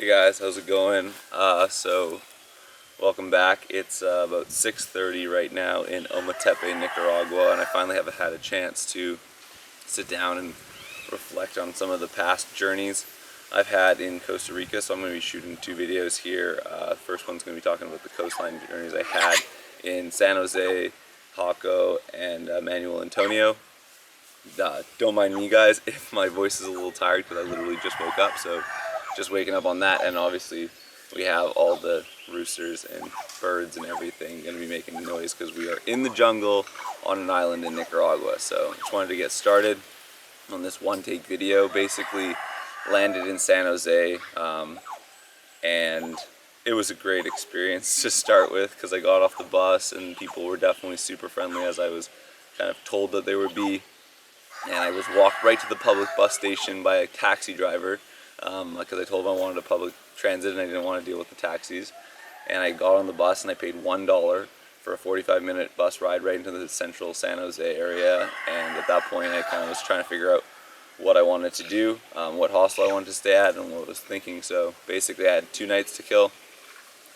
Hey guys, how's it going? Welcome back. It's about 6:30 right now in Ometepe, Nicaragua, and I finally have had a chance to sit down and reflect on some of the past journeys I've had in Costa Rica. So I'm going to be shooting two videos here. The first one's going to be talking about the coastline journeys I had in San Jose, Jaco, and Manuel Antonio. Don't mind me, guys, if my voice is a little tired because I literally just woke up. So just waking up on that, and obviously we have all the roosters and birds and everything going to be making noise because we are in the jungle on an island in Nicaragua. So just wanted to get started on this one take video. Basically landed in San Jose, and it was a great experience to start with because I got off the bus and people were definitely super friendly, as I was kind of told that they would be. And I was walked right to the public bus station by a taxi driver because I told him I wanted a public transit and I didn't want to deal with the taxis. And I got on the bus and I paid $1 for a 45-minute bus ride right into the central San Jose area. And at that point I kind of was trying to figure out what I wanted to do, what hostel I wanted to stay at, and what I was thinking. So basically I had 2 nights to kill.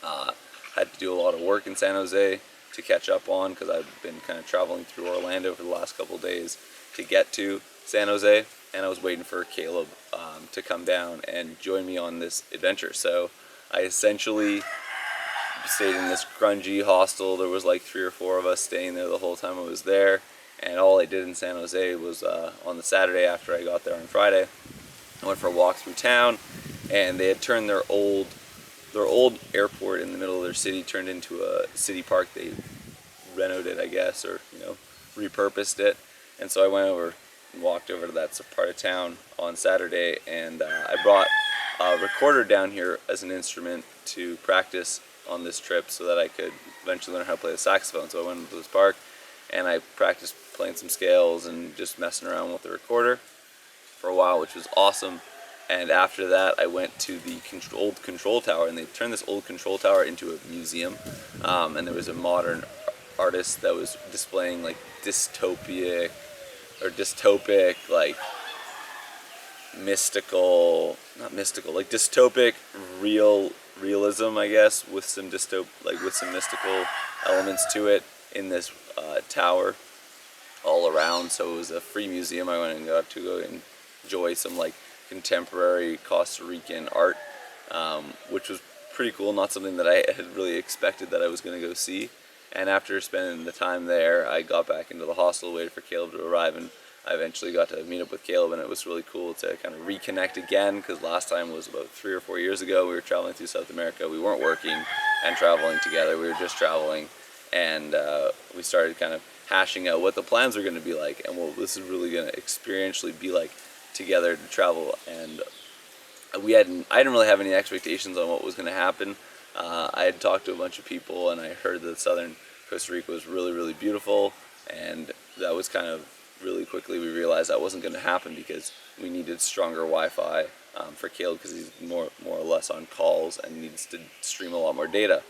Had to do a lot of work in San Jose to catch up on because I've been kind of traveling through Orlando for the last couple of days to get to San Jose, and I was waiting for Caleb to come down and join me on this adventure. So I essentially stayed in this grungy hostel. There was like 3 or 4 of us staying there the whole time I was there, and all I did in San Jose was on the Saturday after I got there on Friday, I went for a walk through town, and they had turned their old airport in the middle of their city turned into a city park. They renovated, I guess, or repurposed it. And so I went over and walked over to that part of town on Saturday, and I brought a recorder down here as an instrument to practice on this trip so that I could eventually learn how to play the saxophone. So I went into this park and I practiced playing some scales and just messing around with the recorder for a while, which was awesome. And after that I went to the old control tower, and they turned this old control tower into a museum, and there was a modern artist that was displaying like dystopic, like like dystopic realism, I guess, with some mystical elements to it in this tower all around. So it was a free museum. I went and got to go enjoy some like contemporary Costa Rican art, which was pretty cool. Not something that I had really expected that I was going to go see. And after spending the time there, I got back into the hostel, waited for Caleb to arrive, and I eventually got to meet up with Caleb, and it was really cool to kind of reconnect again, because last time was about 3 or 4 years ago. We were traveling through South America. We weren't working and traveling together. We were just traveling, and we started kind of hashing out what the plans were going to be like and what this is really going to experientially be like together to travel. And I didn't really have any expectations on what was going to happen. I had talked to a bunch of people, and I heard that southern Costa Rica was really, really beautiful, and that was kind of really quickly we realized that wasn't going to happen because we needed stronger Wi-Fi for Caleb, because he's more or less on calls and needs to stream a lot more data.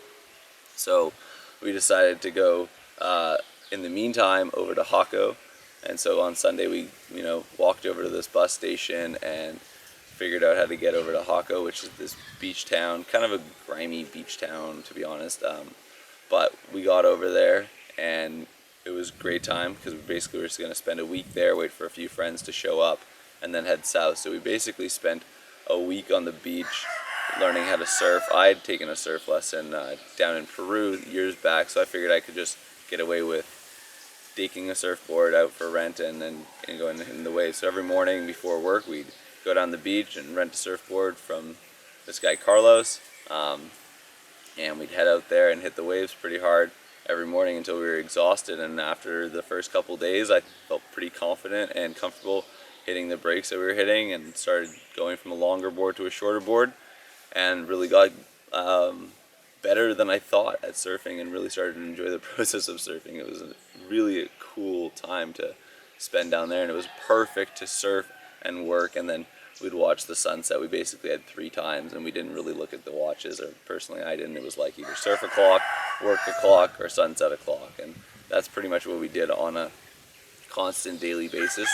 So we decided to go in the meantime over to Jaco, and so on Sunday we walked over to this bus station and figured out how to get over to Jaco, which is this beach town, kind of a grimy beach town, to be honest. But we got over there, and it was a great time because we were just going to spend a week there, wait for a few friends to show up, and then head south. So we basically spent a week on the beach learning how to surf. I had taken a surf lesson down in Peru years back, so I figured I could just get away with taking a surfboard out for rent and going in the waves. So every morning before work, we'd go down the beach and rent a surfboard from this guy Carlos, and we'd head out there and hit the waves pretty hard every morning until we were exhausted. And after the first couple days, I felt pretty confident and comfortable hitting the breaks that we were hitting, and started going from a longer board to a shorter board, and really got better than I thought at surfing, and really started to enjoy the process of surfing. It was really a cool time to spend down there, and it was perfect to surf and work, and then we'd watch the sunset. We basically had 3 times, and we didn't really look at the watches, or personally I didn't. It was like either surf o'clock, work o'clock, or sunset o'clock, and that's pretty much what we did on a constant daily basis,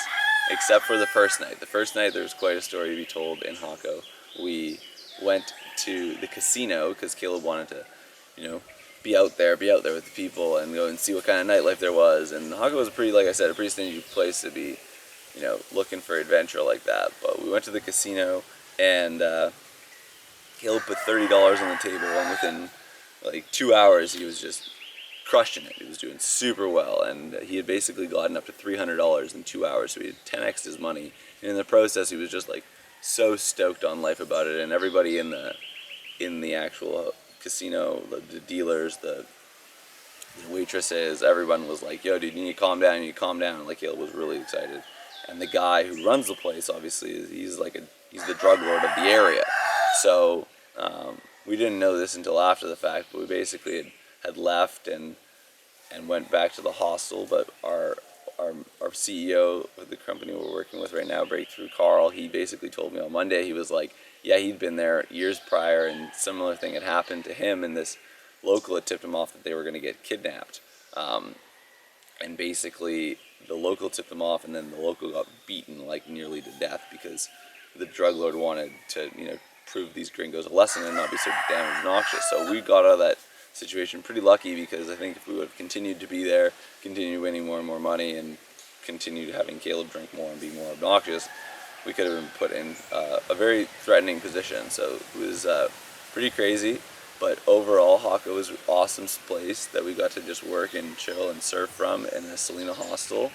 except for the first night. The first night there was quite a story to be told in Jaco. We went to the casino because Caleb wanted to, be out there with the people and go and see what kind of nightlife there was. And Jaco was like I said, a pretty stingy place to be, looking for adventure like that. But we went to the casino, and Caleb put $30 on the table, and within like 2 hours he was just crushing it. He was doing super well, and he had basically gotten up to $300 in 2 hours, so he had 10x'd his money. And in the process, he was just like so stoked on life about it, and everybody in the actual casino, the dealers, the waitresses, everyone was like, "Yo, dude, you need to calm down. You need to calm down." Like, Caleb was really excited, and the guy who runs the place, obviously, he's the drug lord of the area. So we didn't know this until after the fact, but we basically had left and went back to the hostel. But our CEO of the company we're working with right now, Breakthrough Carl, he basically told me on Monday, he was like, yeah, he'd been there years prior, and similar thing had happened to him, and this local had tipped him off that they were going to get kidnapped. And basically, the local tipped them off, and then the local got beaten like nearly to death because the drug lord wanted to, prove these gringos a lesson and not be so damn obnoxious. So we got out of that situation pretty lucky, because I think if we would have continued to be there, continued winning more and more money, and continued having Caleb drink more and be more obnoxious, we could have been put in a very threatening position. So it was pretty crazy, but overall Jaco was an awesome place that we got to just work and chill and surf from in a Salina hostel,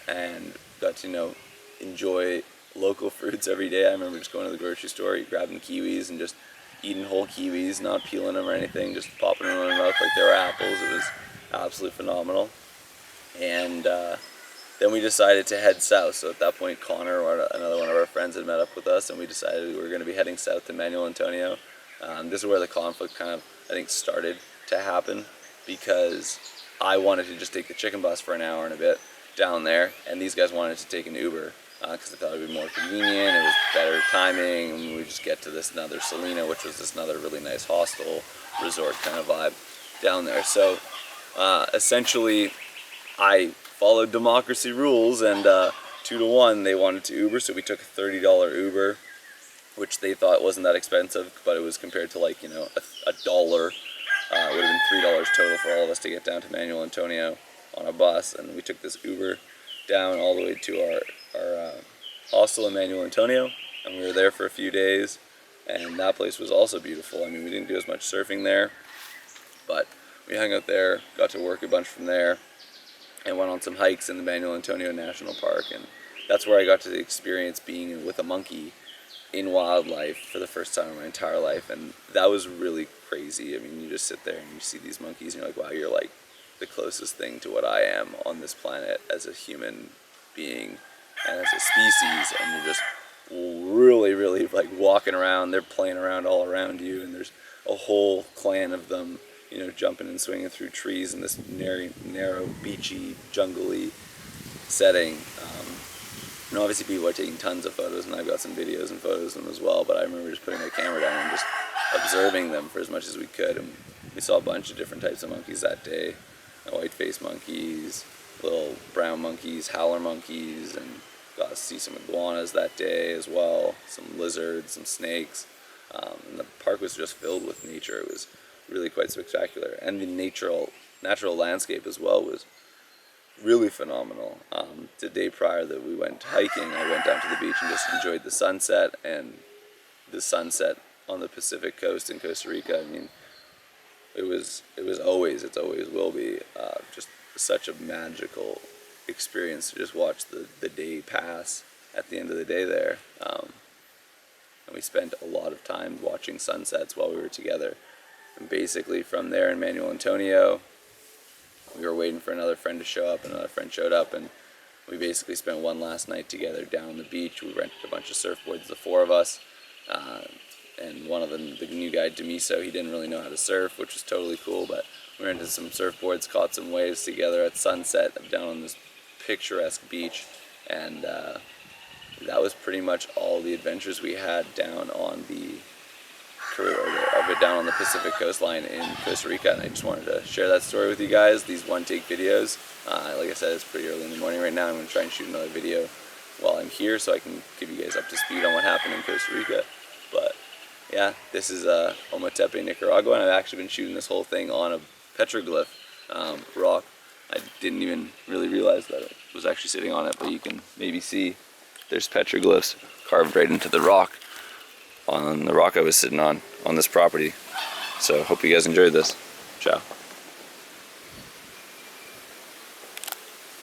and got to enjoy local fruits every day. I remember just going to the grocery store, grabbing kiwis and just eating whole kiwis, not peeling them or anything, just popping them in my mouth like they were apples. It was absolutely phenomenal. And then we decided to head south. So at that point, Connor, another one of our friends, had met up with us, and we decided we were going to be heading south to Manuel Antonio. This is where the conflict kind of, I think, started to happen, because I wanted to just take the chicken bus for an hour and a bit down there, and these guys wanted to take an Uber because they thought it would be more convenient, it was better timing, and we just get to this another Salina, which was this another really nice hostel resort kind of vibe down there. So essentially, I followed democracy rules, and 2-to-1 they wanted to Uber, so we took a $30 Uber, which they thought wasn't that expensive, but it was compared to $1. It would have been $3 total for all of us to get down to Manuel Antonio on a bus, and we took this Uber down all the way to our hostel in Manuel Antonio, and we were there for a few days, and that place was also beautiful. I mean, we didn't do as much surfing there, but we hung out there, got to work a bunch from there, and went on some hikes in the Manuel Antonio National Park, and that's where I got to experience being with a monkey in wildlife for the first time in my entire life, and that was really crazy. I mean, you just sit there and you see these monkeys, and you're like, wow, you're like the closest thing to what I am on this planet as a human being and as a species, and you're just really, really like walking around, they're playing around all around you, and there's a whole clan of them, jumping and swinging through trees in this narrow, beachy, jungly setting. And obviously people are taking tons of photos, and I've got some videos and photos of them as well, but I remember just putting my camera down and just observing them for as much as we could. And we saw a bunch of different types of monkeys that day. White-faced monkeys, little brown monkeys, howler monkeys, and got to see some iguanas that day as well, some lizards, some snakes. And the park was just filled with nature. It was really quite spectacular. And the natural landscape as well was really phenomenal. The day prior that we went hiking, I went down to the beach and just enjoyed the sunset, and the sunset on the Pacific coast in Costa Rica. I mean, it always will be just such a magical experience to just watch the day pass at the end of the day there. And we spent a lot of time watching sunsets while we were together. And basically from there in Manuel Antonio, we were waiting for another friend to show up, and another friend showed up, and we basically spent one last night together down on the beach. We rented a bunch of surfboards, the four of us, and one of them, the new guy, Demiso, he didn't really know how to surf, which was totally cool, but we rented some surfboards, caught some waves together at sunset down on this picturesque beach, and that was pretty much all the adventures we had down on the Pacific coastline in Costa Rica. And I just wanted to share that story with you guys, these one-take videos. Like I said, it's pretty early in the morning right now. I'm going to try and shoot another video while I'm here so I can give you guys up to speed on what happened in Costa Rica. But Yeah, this is Ometepe, Nicaragua, and I've actually been shooting this whole thing on a petroglyph rock. I didn't even really realize that it was actually sitting on it, but you can maybe see there's petroglyphs carved right into the rock, on the rock I was sitting on this property. So hope you guys enjoyed this. Ciao.